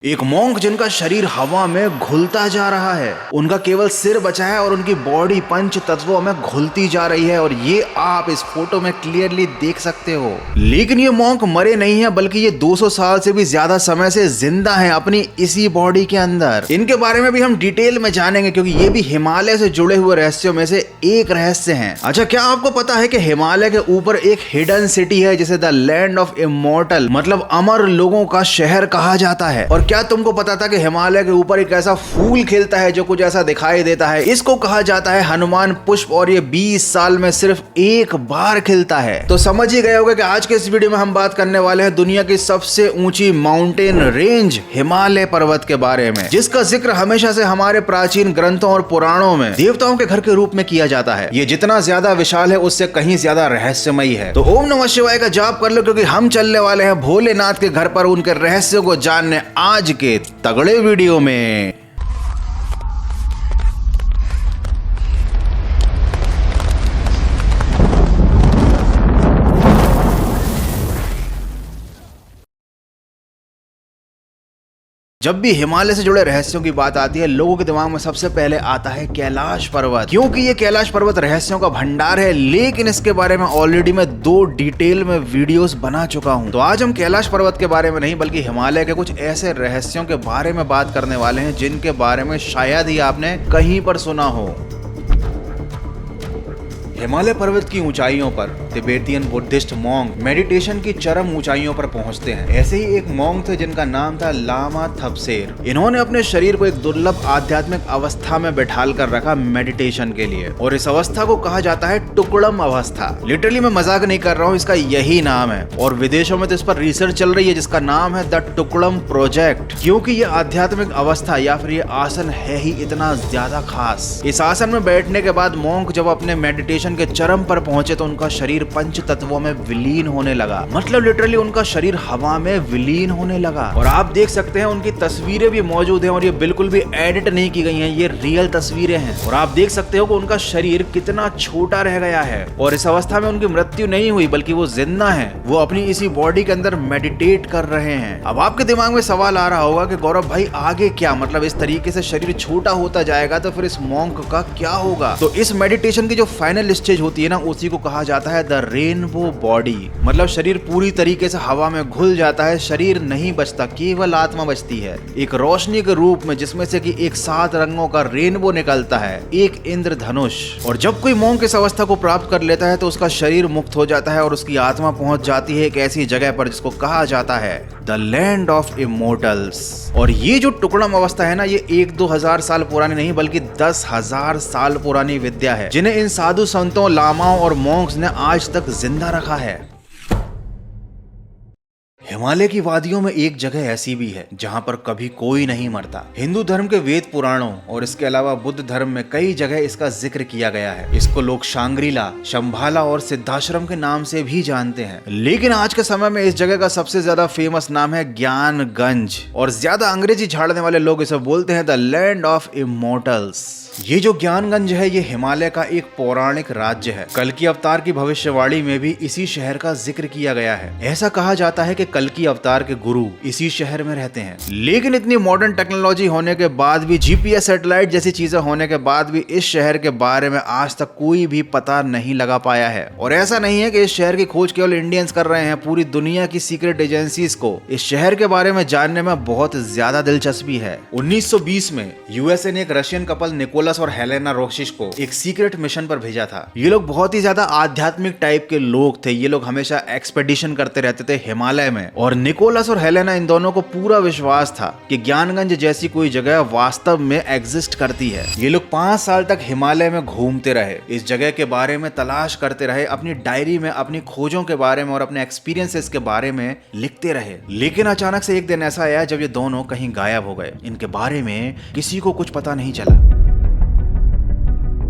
एक मॉन्क जिनका शरीर हवा में घुलता जा रहा है, उनका केवल सिर बचा है और उनकी बॉडी पंच तत्वों में घुलती जा रही है और ये आप इस फोटो में क्लियरली देख सकते हो। लेकिन ये मॉन्क मरे नहीं है, बल्कि ये 200 साल से भी ज्यादा समय से जिंदा हैं अपनी इसी बॉडी के अंदर। इनके बारे में भी हम डिटेल में जानेंगे क्योंकि ये भी हिमालय से जुड़े हुए रहस्यों में से एक रहस्य है। अच्छा, क्या आपको पता है कि हिमालय के ऊपर एक हिडन सिटी है जिसे द लैंड ऑफ इमॉर्टल मतलब अमर लोगों का शहर कहा जाता है? और क्या तुमको पता था कि हिमालय के ऊपर एक ऐसा फूल खिलता है जो कुछ ऐसा दिखाई देता है? इसको कहा जाता है हनुमान पुष्प और ये 20 साल में सिर्फ एक बार खिलता है। तो समझ ही गए होंगे कि आज के इस वीडियो में हम बात करने वाले हैं दुनिया की सबसे ऊंची माउंटेन रेंज हिमालय पर्वत के बारे में, जिसका जिक्र हमेशा से हमारे प्राचीन ग्रंथों और पुराणों में देवताओं के घर के रूप में किया जाता है। ये जितना ज्यादा विशाल है उससे कहीं ज्यादा रहस्यमयी है। तो ओम नमः शिवाय का जाप कर लो क्योंकि हम चलने वाले हैं भोलेनाथ के घर पर उनके रहस्यों को जानने आज के तगड़े वीडियो में। जब भी हिमालय से जुड़े रहस्यों की बात आती है, लोगों के दिमाग में सबसे पहले आता है कैलाश पर्वत, क्योंकि ये कैलाश पर्वत रहस्यों का भंडार है। लेकिन इसके बारे में ऑलरेडी मैं 2 डिटेल में वीडियोस बना चुका हूं। तो आज हम कैलाश पर्वत के बारे में नहीं बल्कि हिमालय के कुछ ऐसे रहस्यों के बारे में बात करने वाले हैं जिनके बारे में शायद ही आपने कहीं पर सुना हो। हिमालय पर्वत की ऊंचाइयों पर तिबेटियन बुद्धिस्ट मॉन्क मेडिटेशन की चरम ऊंचाइयों पर पहुंचते हैं। ऐसे ही एक मॉन्क थे जिनका नाम था लामा थपसेर। इन्होंने अपने शरीर को एक दुर्लभ आध्यात्मिक अवस्था में बैठाल कर रखा मेडिटेशन के लिए, और इस अवस्था को कहा जाता है टुकड़म अवस्था। लिटरली मैं मजाक नहीं कर रहा हूँ, इसका यही नाम है और विदेशों में तो इस पर रिसर्च चल रही है जिसका नाम है द टुकड़म प्रोजेक्ट, क्योंकि ये आध्यात्मिक अवस्था या फिर ये आसन है ही इतना ज्यादा खास। इस आसन में बैठने के बाद मॉन्क जब अपने मेडिटेशन के चरम पर पहुंचे तो उनका शरीर पंच तत्वों में विलीन होने लगा। मतलब लिटरली उनका शरीर हवा में विलीन होने लगा। और आप देख सकते हैं उनकी तस्वीरें भी मौजूद हैं और ये बिल्कुल भी एडिट नहीं की गई हैं, ये रियल तस्वीरें हैं। और आप देख सकते हो कि उनका शरीर कितना छोटा रह गया है और इस अवस्था में उनकी मृत्यु नहीं हुई बल्कि वो जिंदा है। वो अपनी इसी बॉडी के अंदर मेडिटेट कर रहे हैं। अब आपके दिमाग में सवाल आ रहा होगा कि गौरव भाई आगे क्या, मतलब इस तरीके से शरीर छोटा होता जाएगा तो फिर इस मॉन्क का क्या होगा? तो इस मेडिटेशन की जो फाइनल स्टेज होती है ना, उसी को कहा जाता है द रेनबो बॉडी। मतलब शरीर पूरी तरीके से हवा में घुल जाता है, शरीर नहीं बचता, केवल आत्मा बचती है एक रोशनी के रूप में जिसमें से कि एक 7 रंगों का रेनबो निकलता है, एक इंद्रधनुष। और जब कोई मॉन्क इस अवस्था को प्राप्त कर लेता है तो उसका शरीर मुक्त हो जाता है और उसकी आत्मा पहुंच जाती है एक ऐसी जगह पर जिसको कहा जाता है द लैंड ऑफ इमॉर्टल्स। और ये जो टुकड़म अवस्था है ना, ये 1-2 हजार साल पुरानी नहीं बल्कि 10,000 साल पुरानी विद्या है जिन्हें इन साधु संतों, लामाओं और मॉन्क्स ने आज तक जिंदा रखा है। हिमालय की वादियों में एक जगह ऐसी भी है जहां पर कभी कोई नहीं मरता। हिंदू धर्म के वेद पुराणों और इसके अलावा बुद्ध धर्म में कई जगह इसका जिक्र किया गया है। इसको लोग शांग्रीला, शंभाला और सिद्धाश्रम के नाम से भी जानते हैं। लेकिन आज के समय में इस जगह का सबसे ज्यादा फेमस नाम है ज्ञानगंज, और ज्यादा अंग्रेजी झाड़ने वाले लोग इसे बोलते हैं द लैंड ऑफ इमॉर्टल्स। ये जो ज्ञानगंज है ये हिमालय का एक पौराणिक राज्य है। कल्कि अवतार की भविष्यवाणी में भी इसी शहर का जिक्र किया गया है। ऐसा कहा जाता है कि कल्कि अवतार के गुरु इसी शहर में रहते हैं। लेकिन इतनी मॉडर्न टेक्नोलॉजी होने के बाद भी, जीपीएस सैटेलाइट जैसी चीजें होने के बाद भी इस शहर के बारे में आज तक कोई भी पता नहीं लगा पाया है। और ऐसा नहीं है कि इस शहर की खोज केवल इंडियंस कर रहे हैं, पूरी दुनिया की सीक्रेट एजेंसीज को इस शहर के बारे में जानने में बहुत ज्यादा दिलचस्पी है। 1920 में यूएसए ने एक रशियन कपल निकोलस और हेलेना रोक्सिश को एक सीक्रेट मिशन पर भेजा था। ये लोग बहुत ही ज्यादा आध्यात्मिक टाइप के लोग थे। ये लोग हमेशा एक्सपेडिशन करते रहते थे हिमालय में, और निकोलस और हेलेना इन दोनों को पूरा विश्वास था कि ज्ञानगंज जैसी कोई जगह वास्तव में एग्जिस्ट करती है। ये लोग 5 साल तक हिमालय में घूमते रहे, इस जगह के बारे में तलाश करते रहे, अपनी डायरी में अपनी खोजों के बारे में और अपने एक्सपीरियंसेस के बारे में लिखते रहे। लेकिन अचानक से एक दिन ऐसा आया जब ये दोनों कहीं गायब हो गए। इनके बारे में किसी को कुछ पता नहीं चला।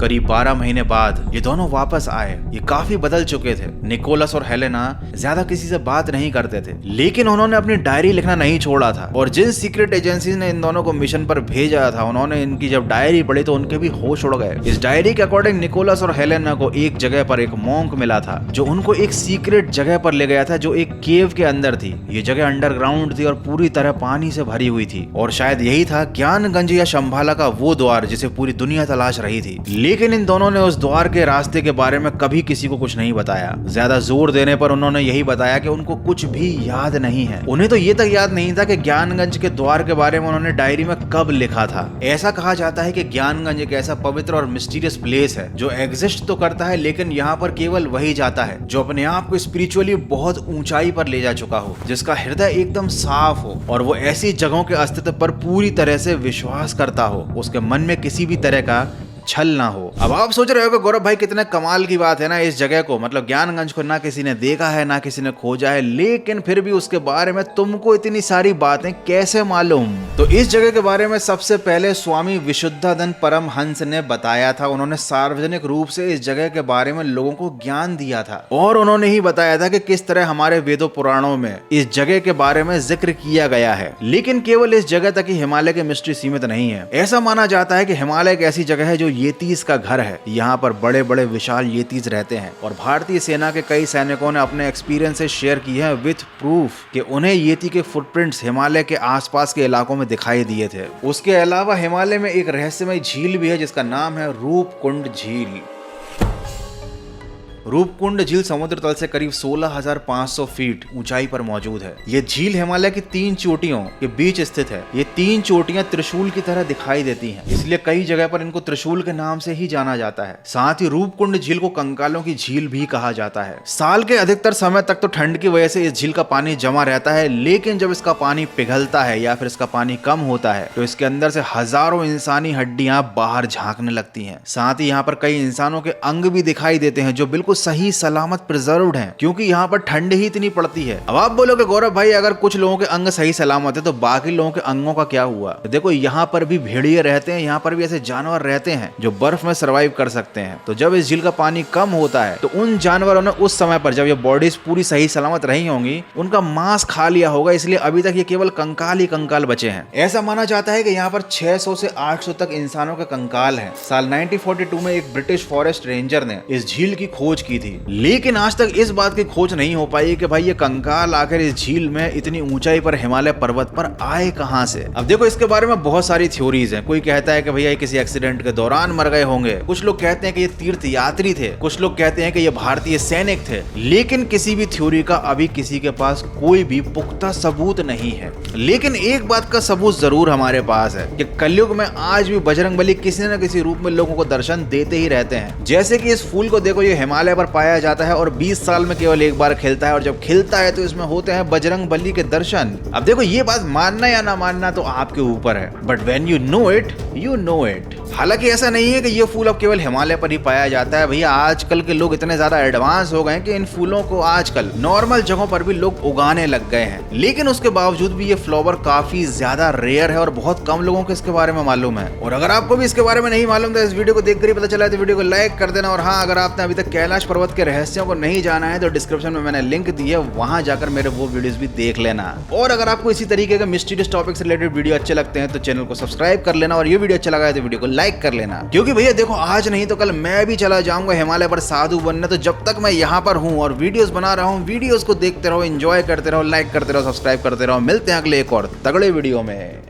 करीब 12 महीने बाद ये दोनों वापस आए। ये काफी बदल चुके थे। निकोलस और हेलेना ज्यादा किसी से बात नहीं करते थे, लेकिन उन्होंने अपनी डायरी लिखना नहीं छोड़ा था। और जिन सीक्रेट एजेंसी ने इन दोनों को मिशन पर भेजा था, उन्होंने इनकी जब डायरी पढ़ी तो उनके भी होश उड़ गए। इस डायरी के अकॉर्डिंग निकोलस और हेलेना को एक जगह पर एक मॉन्क मिला था, जो उनको एक सीक्रेट जगह पर ले गया था, जो एक केव के अंदर थी। ये जगह अंडरग्राउंड थी और पूरी तरह पानी से भरी हुई थी। और शायद यही था ज्ञानगंज या शंभाला का वो द्वार जिसे पूरी दुनिया तलाश रही थी। लेकिन इन दोनों ने उस द्वार के रास्ते के बारे में कभी किसी को कुछ नहीं बताया। ज्यादा जोर देने पर उन्होंने यही बताया कि उनको कुछ भी याद नहीं है। उन्हें तो ये तक याद नहीं था कि ज्ञानगंज के द्वार के बारे में उन्होंने डायरी में कब लिखा था। ऐसा कहा जाता है कि ज्ञानगंज एक ऐसा पवित्र और मिस्टीरियस प्लेस है जो एग्जिस्ट तो करता है, लेकिन यहाँ पर केवल वही जाता है जो अपने आप को स्पिरिचुअली बहुत ऊंचाई पर ले जा चुका हो, जिसका हृदय एकदम साफ हो और वो ऐसी जगहों के अस्तित्व पर पूरी तरह से विश्वास करता हो, उसके मन में किसी भी तरह का छल ना हो। अब आप सोच रहे हो कि गौरव भाई कितने कमाल की बात है ना, इस जगह को मतलब ज्ञानगंज को ना किसी ने देखा है ना किसी ने खोजा है, लेकिन फिर भी उसके बारे में तुमको इतनी सारी बातें कैसे मालूम? तो इस जगह के बारे में सबसे पहले स्वामी विशुद्धानंद परमहंस ने बताया था। उन्होंने सार्वजनिक रूप से इस जगह के बारे में लोगों को ज्ञान दिया था और उन्होंने ही बताया था कि किस तरह हमारे वेदों पुराणों में इस जगह के बारे में जिक्र किया गया है। लेकिन केवल इस जगह तक ही हिमालय की मिस्ट्री सीमित नहीं है। ऐसा माना जाता है कि हिमालय एक ऐसी जगह है जो येतीस का घर है। यहाँ पर बड़े बड़े विशाल येतीस रहते हैं और भारतीय सेना के कई सैनिकों ने अपने एक्सपीरियंसेस शेयर किए हैं विथ प्रूफ कि उन्हें येती के फुटप्रिंट्स हिमालय के आसपास के इलाकों में दिखाई दिए थे। उसके अलावा हिमालय में एक रहस्यमय झील भी है जिसका नाम है रूपकुंड झील। रूपकुंड झील समुद्र तल से करीब 16,500 फीट ऊंचाई पर मौजूद है। ये झील हिमालय की 3 चोटियों के बीच स्थित है। ये 3 चोटियां त्रिशूल की तरह दिखाई देती हैं, इसलिए कई जगह पर इनको त्रिशूल के नाम से ही जाना जाता है। साथ ही रूपकुंड झील को कंकालों की झील भी कहा जाता है। साल के अधिकतर समय तक तो ठंड की वजह से इस झील का पानी जमा रहता है, लेकिन जब इसका पानी पिघलता है या फिर इसका पानी कम होता है तो इसके अंदर से हजारों इंसानी हड्डियां बाहर झांकने लगती हैं। साथ ही यहाँ पर कई इंसानों के अंग भी दिखाई देते हैं जो बिल्कुल सही सलामत प्रिजर्व्ड हैं, क्योंकि यहाँ पर ठंड ही इतनी पड़ती है। अब आप बोलोगे गौरव भाई अगर कुछ लोगों के अंग सही सलामत है तो बाकी लोगों के अंगों का क्या हुआ? तो देखो यहाँ पर भी भेड़िए रहते हैं, यहाँ पर भी ऐसे जानवर रहते हैं जो बर्फ में सर्वाइव कर सकते हैं। तो जब इस झील का पानी कम होता है तो उन जानवरों ने उस समय पर जब ये बॉडीज पूरी सही सलामत रही होंगी उनका मांस खा लिया होगा, इसलिए अभी तक ये केवल कंकाल ही कंकाल बचे हैं। ऐसा माना जाता है कि यहाँ पर 600 से 800 तक इंसानों के कंकाल हैं। साल 1942 में एक ब्रिटिश फॉरेस्ट रेंजर ने इस झील की खोज की थी, लेकिन आज तक इस बात की खोज नहीं हो पाई कि भाई ये कंकाल आखिर इस झील में इतनी ऊंचाई पर हिमालय पर्वत पर आए कहां से। अब देखो इसके बारे में बहुत सारी थ्योरीज हैं। कोई कहता है कि भैया किसी एक्सीडेंट के दौरान मर गए होंगे, कुछ लोग कहते हैं कि ये तीर्थ यात्री थे, कुछ लोग कहते हैं कि ये भारतीय सैनिक थे, लेकिन किसी भी थ्योरी का अभी किसी के पास कोई भी पुख्ता सबूत नहीं है। लेकिन एक बात का सबूत जरूर हमारे पास है कि कलयुग में आज भी बजरंगबली किसी न किसी रूप में लोगों को दर्शन देते ही रहते हैं। जैसे कि इस फूल को देखो, ये हिमालय पर पाया जाता है और 20 साल में केवल एक बार खिलता है और जब खिलता है तो इसमें होते हैं बजरंगबली के दर्शन। अब देखो ये बात मानना या ना मानना तो आपके ऊपर है, but when you know it you know it. हालांकि ऐसा नहीं है कि ये फूल अब केवल हिमालय पर ही पाया जाता है। भैया आजकल के लोग इतने ज्यादा एडवांस हो गए हैं कि इन फूलों को आजकल नॉर्मल जगहों पर भी लोग उगाने लग गए हैं, लेकिन उसके बावजूद भी ये फ्लावर काफी ज्यादा रेयर है और बहुत कम लोगों को इसके बारे में मालूम है। और अगर आपको भी इसके बारे में नहीं मालूम था, इस वीडियो को देखकर ही पता चला है, तो वीडियो को लाइक कर देना। और हाँ, अगर आपने अभी तक कैलाश पर्वत के रहस्यों को नहीं जाना है तो डिस्क्रिप्शन में मैंने लिंक दी है, वहां जाकर मेरे वो वीडियोस भी देख लेना। और अगर आपको इसी तरीके के मिस्टीरियस टॉपिक से रिलेटेड वीडियो अच्छे लगते हैं तो चैनल को सब्सक्राइब कर लेना, और ये वीडियो अच्छा लगा है तो वीडियो को लाइक कर लेना। क्योंकि भैया देखो आज नहीं तो कल मैं भी चला जाऊंगा हिमालय पर साधु बनने, तो जब तक मैं यहाँ पर हूँ और वीडियोस बना रहा हूँ, वीडियोस को देखते रहो, एंजॉय करते रहो, लाइक करते रहो, सब्सक्राइब करते रहो। मिलते हैं अगले एक और तगड़े वीडियो में।